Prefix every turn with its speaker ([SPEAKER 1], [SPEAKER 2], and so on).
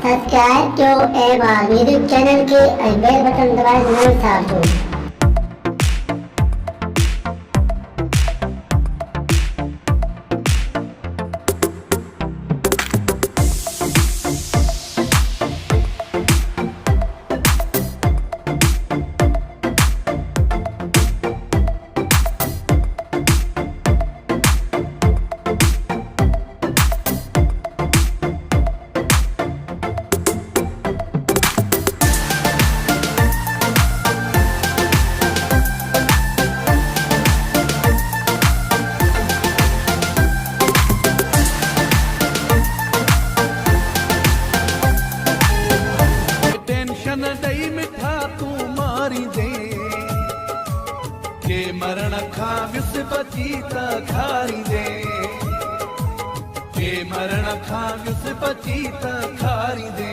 [SPEAKER 1] Subscribe कयो ऐं मां म्यूज़िक चैनल खे ऐं बेल बटन दबाए ज़रूरु साधो।
[SPEAKER 2] मिठा तू मारी दे के मरण खा विस्पति त खारी दे के मरण खा विस्पति त खारी दे।